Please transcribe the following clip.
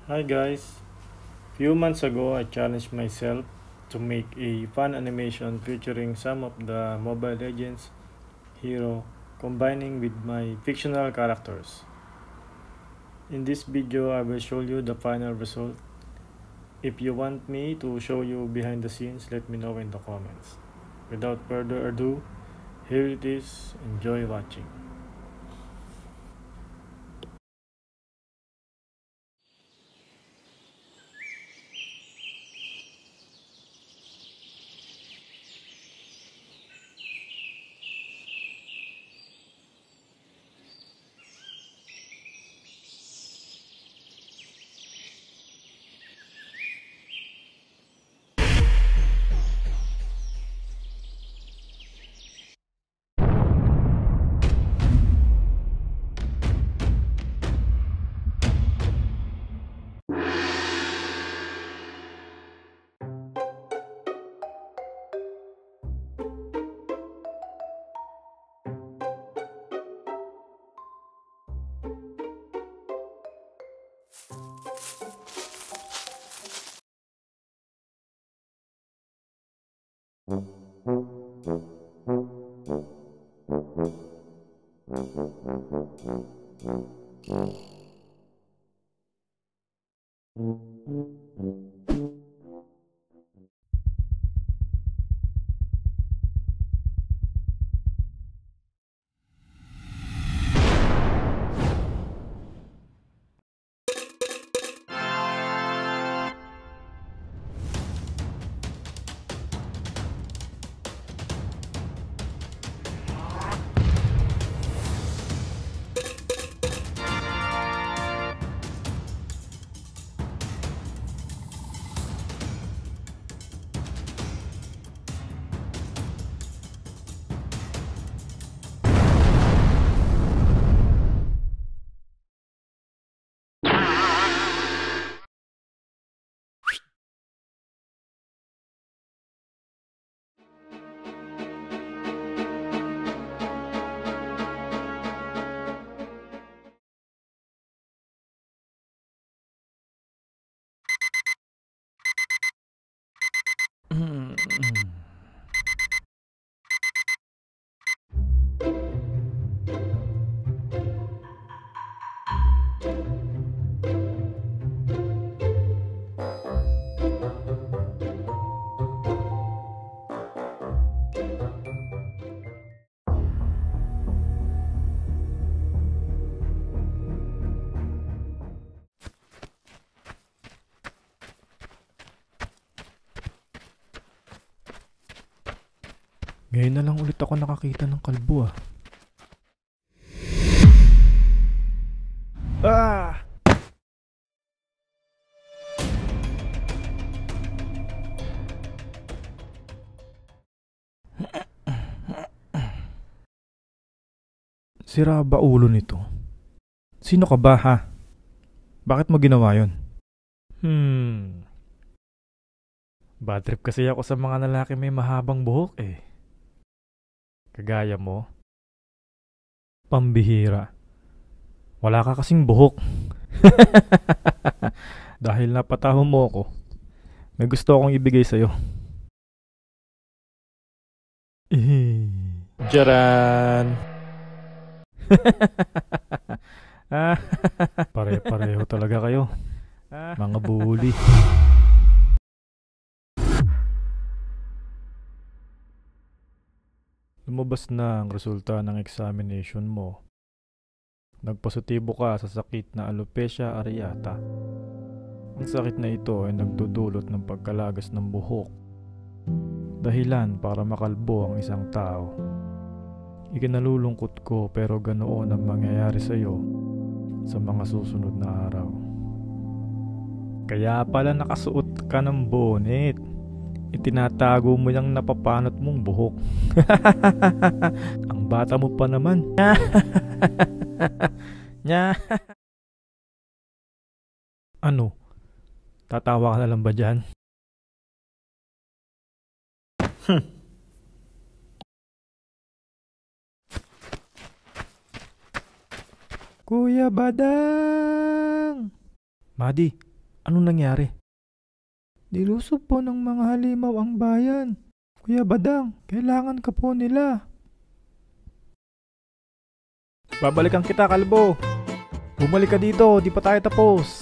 Hi guys! Few months ago I challenged myself to make a fun animation featuring some of the Mobile Legends hero combining with my fictional characters. In this video I will show you the final result. If you want me to show you behind the scenes, let me know in the comments. Without further ado, here it is. Enjoy watching. Ngayon na lang ulit ako nakakita ng kalbo. Ah! Sira ba ulo nito? Sino ka ba, ha? Bakit mo ginawa yon? Bad trip kasi ako sa mga lalaki may mahabang buhok eh. Kagaya mo. Pambihira. Wala ka kasing buhok. Dahil napatawa mo ako, may gusto akong ibigay sa'yo. Jaran! Pare-pareho talaga kayo. Mga bully. Lumabas na ang resulta ng examination mo. Nagpositibo ka sa sakit na alopecia areata. Ang sakit na ito ay nagdudulot ng pagkalagas ng buhok. Dahilan para makalbo ang isang tao. Ikinalulungkot ko pero ganoon ang mangyayari sa iyo sa mga susunod na araw. Kaya pala nakasuot ka ng bonnet. Itinatago mo yung napapanot mong buhok. Ang bata mo pa naman. Ano? Tatawa ka na lang ba dyan? Kuya Badang! Madi, Anong nangyari? Nilusob po ng mga halimaw ang bayan. Kuya Badang, kailangan ka po nila. Babalikan kita, kalbo. Bumalik ka dito, di pa tayo tapos.